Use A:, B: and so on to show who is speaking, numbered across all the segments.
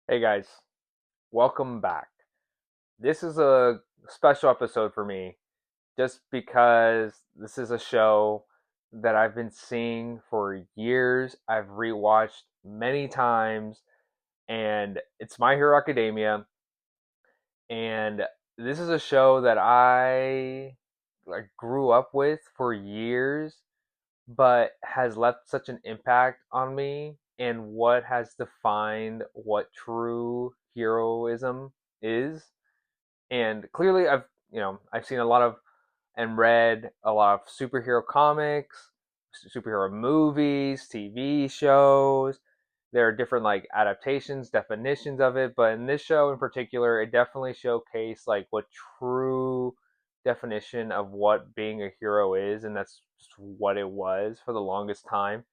A: Hey guys, welcome back. This is a special episode for me just because this is a show that I've been seeing for years. I've rewatched many times, and it's My Hero Academia. And this is a show that I grew up with for years, but has left such an impact on me and what has defined what true heroism is. And clearly I've seen a lot of and read a lot of superhero comics, superhero movies, TV shows. There are different adaptations, definitions of it, but in this show in particular, it definitely showcased what true definition of what being a hero is, and that's just what it was for the longest time.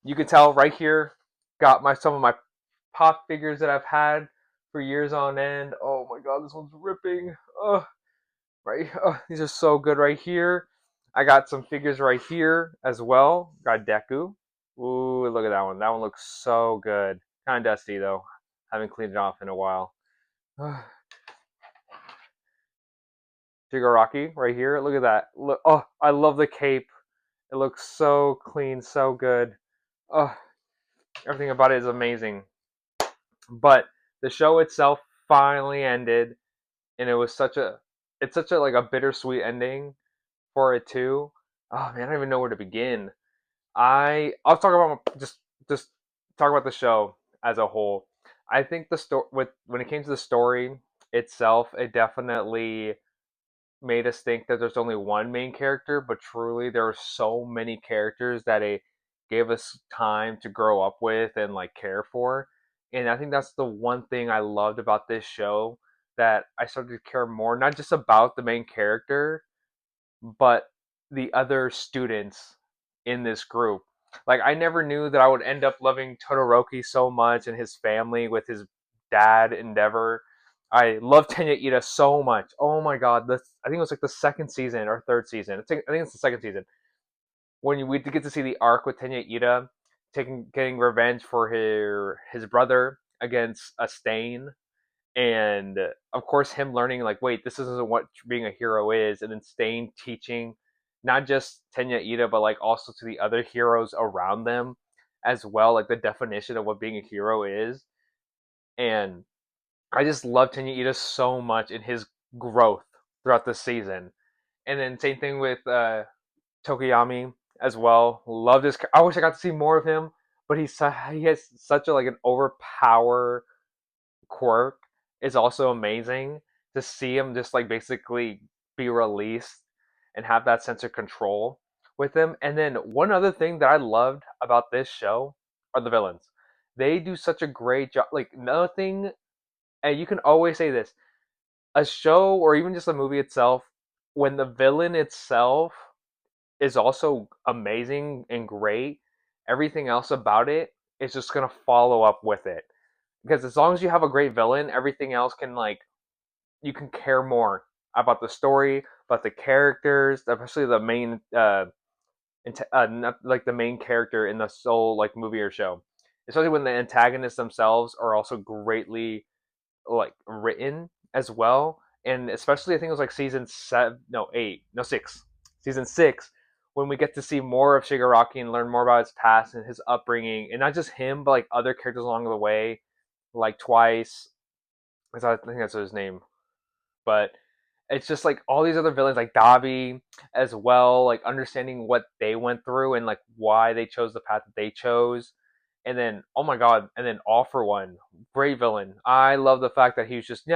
A: You can tell right here, got my some of my pop figures that I've had for years on end. Oh my god, this one's ripping. Oh, right. Oh, these are so good right here. I got some figures right here as well. Got Deku. Ooh, look at that one. That one looks so good. Kind of dusty though. Haven't cleaned it off in a while. Shigaraki right here. Look at that. Look. Oh, I love the cape. It looks so clean, so good. Oh, everything about it is amazing. But the show itself finally ended, and it's such a a bittersweet ending for it too. Oh man, I don't even know where to begin. I'll talk about just talk about the show as a whole. I think the story with when it came to the story itself, it definitely made us think that there's only one main character, but truly there are so many characters that it gave us time to grow up with and care for. And I think that's the one thing I loved about this show, that I started to care more, not just about the main character, but the other students in this group. Like I never knew that I would end up loving Todoroki so much and his family with his dad Endeavor. I love Tenya Ida so much. Oh my god, this I think it was like the second season or third season. I think it's the second season when we get to see the arc with Tenya Ida getting revenge for his brother against a Stain, and of course him learning wait, this isn't what being a hero is, and then Stain teaching not just Tenya Ida but also to the other heroes around them as well, the definition of what being a hero is. And I just love Tenya Ida so much in his growth throughout the season. And then same thing with Tokiyami as well. Loved his. I wish I got to see more of him, but he has such a an overpower quirk. Is also amazing to see him just basically be released and have that sense of control with him. And then one other thing that I loved about this show are the villains. They do such a great job. Like nothing, and you can always say this: a show or even just a movie itself, when the villain itself is also amazing and great, everything else about it is just gonna follow up with it. Because as long as you have a great villain, everything else can you can care more about the story, about the characters, especially the main not, the main character in the soul movie or show. Especially when the antagonists themselves are also greatly written as well, and especially I think it was season 7, no 8, no 6, season 6, when we get to see more of Shigaraki and learn more about his past and his upbringing, and not just him, but other characters along the way, Twice. I think that's his name, but it's just all these other villains like Dabi as well, understanding what they went through and why they chose the path that they chose. And then oh my god, and then All For One, great villain. I love the fact that he was just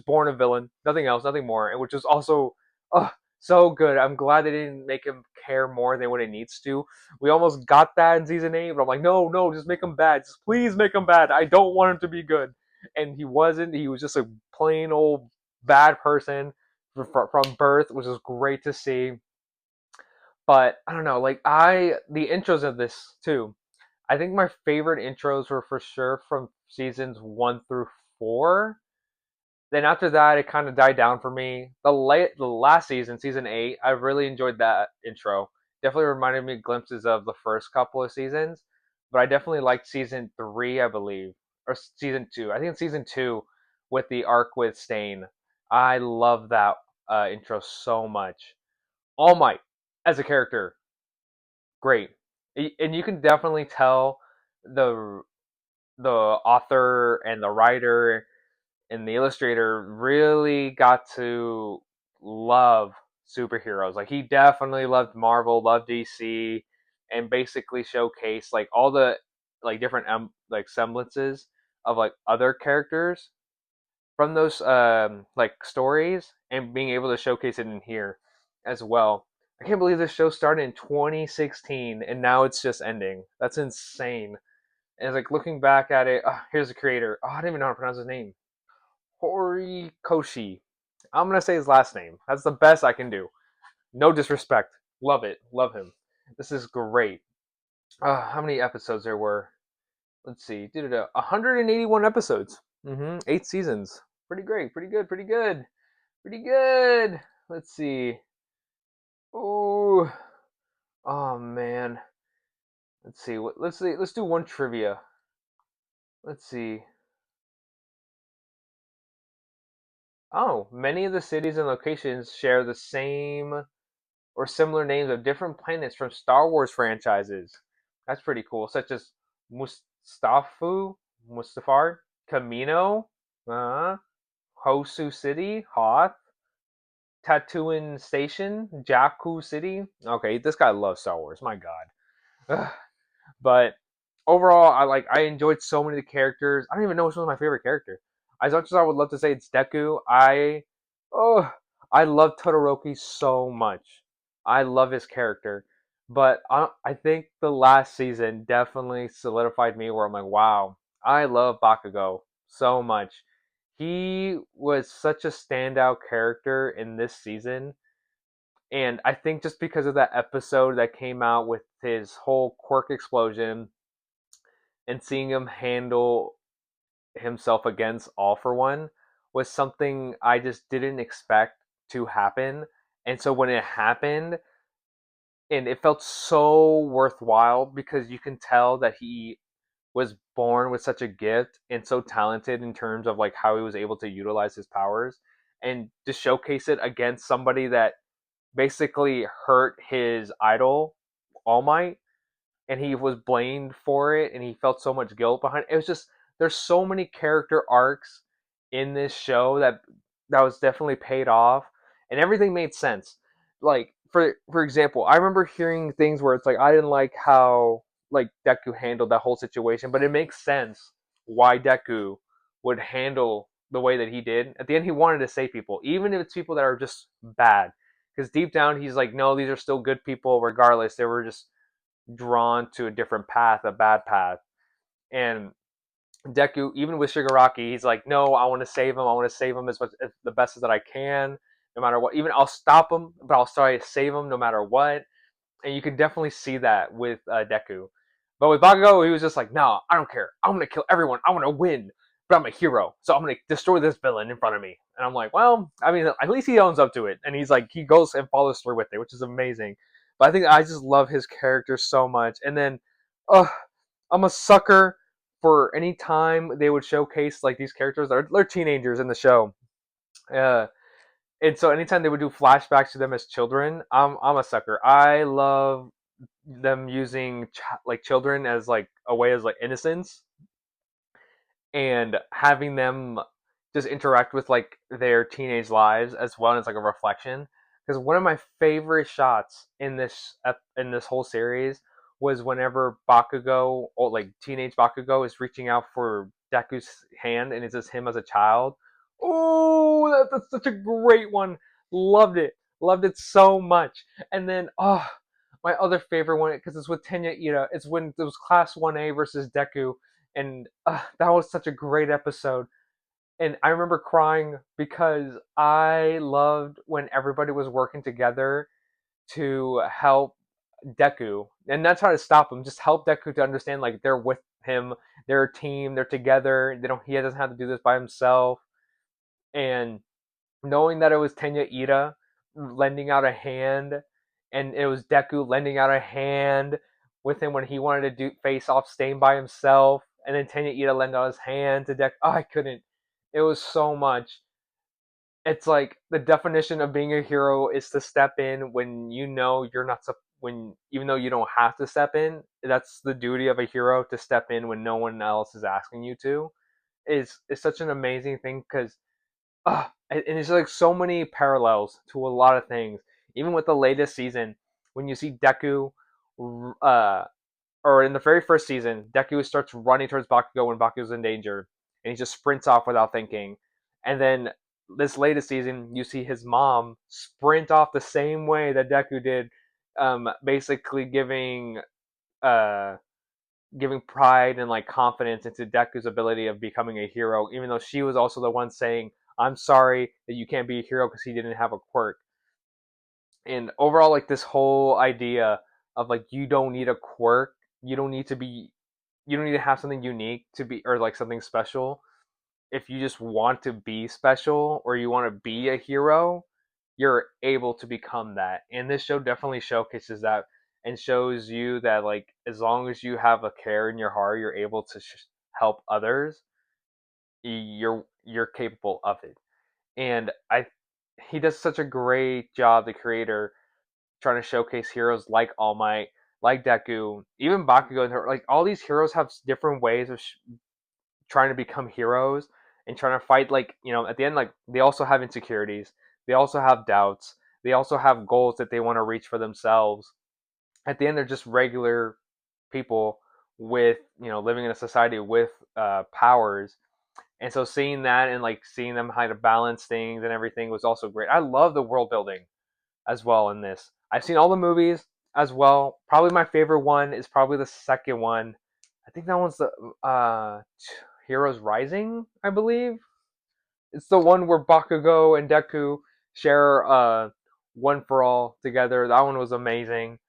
A: born a villain, nothing else, nothing more, and which is also oh, so good. I'm glad they didn't make him care more than what he needs to. We almost got that in season 8, but I'm like, no, no, just make him bad. Just please make him bad. I don't want him to be good. And he wasn't. He was just a plain old bad person from birth, which is great to see. But I don't know, the intros of this too. I think my favorite intros were for sure from seasons 1 through 4. Then after that, it kind of died down for me. The last season, season 8, I really enjoyed that intro. Definitely reminded me glimpses of the first couple of seasons, but I definitely liked season 3, I believe. or season 2. I think it's season 2 with the arc with Stain. I love that intro so much. All Might as a character, great, and you can definitely tell the the author and the writer and the illustrator really got to love superheroes. Like he definitely loved Marvel, loved DC, and basically showcased like all the like different like semblances of like other characters from those like stories and being able to showcase it in here as well. I can't believe this show started in 2016 and now it's just ending. That's insane. And like looking back at it, here's the creator. I don't even know how to pronounce his name. Horikoshi. I'm gonna say his last name. That's the best I can do. No disrespect. Love it. Love him. This is great. How many episodes there were? Let's see. 181 episodes. 8 seasons. Pretty great. Pretty good. Pretty good. Pretty good. Let's see. Oh, oh man. Let's see. Let's see. Let's do one trivia. Let's see. Oh, many of the cities and locations share the same or similar names of different planets from Star Wars franchises. That's pretty cool, such as Mustafar, Camino, uh, Hosu City, Hoth, Tatooine Station, Jakku City. Okay, this guy loves Star Wars. My God. But overall, I enjoyed so many of the characters. I don't even know which one's my favorite character. As much as I would love to say it's Deku, oh I love Todoroki so much. I love his character, but I think the last season definitely solidified me where I'm like, wow, I love Bakugo so much. He was such a standout character in this season, and I think just because of that episode that came out with his whole quirk explosion and seeing him handle himself against All for One was something I just didn't expect to happen. And so when it happened, and it felt so worthwhile because you can tell that he was born with such a gift and so talented in terms of like how he was able to utilize his powers and to showcase it against somebody that basically hurt his idol All Might, and he was blamed for it and he felt so much guilt behind it. It was just there's so many character arcs in this show that was definitely paid off and everything made sense. Like for example, I remember hearing things where it's like I didn't like how like Deku handled that whole situation, but it makes sense why Deku would handle the way that he did. At the end he wanted to save people, even if it's people that are just bad. Because deep down he's like, no, these are still good people regardless. They were just drawn to a different path, a bad path. And Deku, even with Shigaraki, he's like, no, I want to save him. I want to save him as much as the best as that I can, no matter what. Even I'll stop him, but I'll try to save him no matter what. And you can definitely see that with Deku. But with Bakugo, he was just like, no, I don't care. I'm gonna kill everyone. I want to win, but I'm a hero, so I'm gonna destroy this villain in front of me. And I'm like, well, I mean, at least he owns up to it, and he's like, he goes and follows through with it, which is amazing. But I think I just love his character so much. And then, uh, I'm a sucker for any time they would showcase like these characters. They're teenagers in the show. Uh, and so anytime they would do flashbacks to them as children, I'm a sucker. I love them using like children as like a way as like innocence and having them just interact with like their teenage lives as well as like a reflection. Because one of my favorite shots in this whole series was whenever Bakugo or like teenage Bakugo is reaching out for Deku's hand and it's just him as a child. Oh, that's such a great one. Loved it so much. And then my other favorite one because it's with Tenya Ida. It's when it was Class 1A versus Deku, and that was such a great episode. And I remember crying because I loved when everybody was working together to help Deku, and that's how to stop him. Just help Deku to understand like they're with him, they're a team, they're together. They don't. He doesn't have to do this by himself. And knowing that it was Tenya Ida lending out a hand, and it was Deku lending out a hand with him when he wanted to do face off Stain by himself, and then Tenya Ida lend out his hand to Deku. Oh, I couldn't. It was so much. It's like the definition of being a hero is to step in when you know you're not when even though you don't have to step in. That's the duty of a hero, to step in when no one else is asking you to. Is such an amazing thing because and there's like so many parallels to a lot of things. Even with the latest season, when you see Deku, uh, or in the very first season, Deku starts running towards Bakugo when Bakugo's in danger, and he just sprints off without thinking. And then this latest season, you see his mom sprint off the same way that Deku did, basically uh, giving pride and like confidence into Deku's ability of becoming a hero, even though she was also the one saying, "I'm sorry that you can't be a hero because he didn't have a quirk." And overall, like this whole idea of like you don't need a quirk, you don't need to be, you don't need to have something unique to be, or like something special. If you just want to be special or you want to be a hero, you're able to become that. And this show definitely showcases that and shows you that like as long as you have a care in your heart, you're able to help others. You're capable of it. And I he does such a great job, the creator, trying to showcase heroes like All Might, like Deku, even Bakugo. Like all these heroes have different ways of trying to become heroes and trying to fight. Like at the end, like they also have insecurities, they also have doubts, they also have goals that they want to reach for themselves. At the end, they're just regular people with living in a society with powers. And so seeing that and like seeing them how to balance things and everything was also great. I love the world building as well in this. I've seen all the movies as well. Probably my favorite one is probably the second one. I think that one's the Heroes Rising, I believe. It's the one where Bakugo and Deku share One for All together. That one was amazing.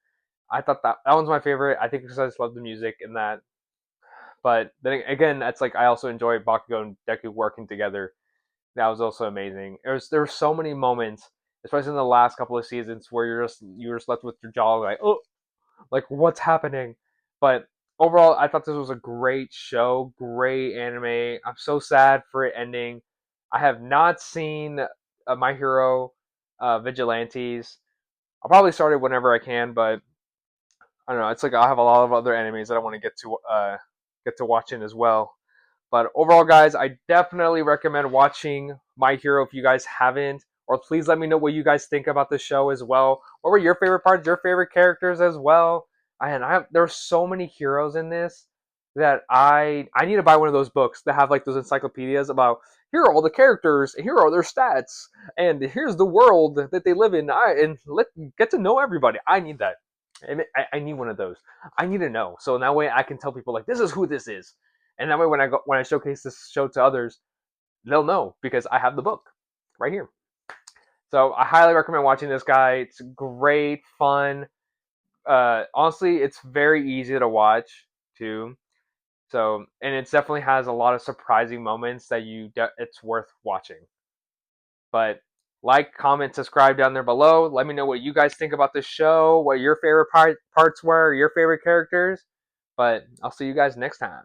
A: I thought that one's my favorite. I think because I just love the music in that. But then again, that's like I also enjoy Bakugo and Deku working together. That was also amazing. There were so many moments, especially in the last couple of seasons, where you're just left with your jaw like, oh, like what's happening. But overall, I thought this was a great show, great anime. I'm so sad for it ending. I have not seen My Hero Vigilantes. I'll probably start it whenever I can, but I don't know. It's like I have a lot of other animes that I want to get to watching as well. But overall, guys, I definitely recommend watching My Hero if you guys haven't. Or please let me know what you guys think about the show as well. What were your favorite parts, your favorite characters as well? And there's so many heroes in this that I need to buy one of those books that have like those encyclopedias about here are all the characters, here are their stats, and here's the world that they live in. And let get to know everybody. I need that. I need one of those. I need to know, so that way I can tell people like this is who this is, and that way when I showcase this show to others, they'll know because I have the book right here. So I highly recommend watching this guy. It's great fun. Honestly, it's very easy to watch too. So and it definitely has a lot of surprising moments that it's worth watching. But like, comment, subscribe down there below. Let me know what you guys think about this show, what your favorite parts were, your favorite characters. But I'll see you guys next time.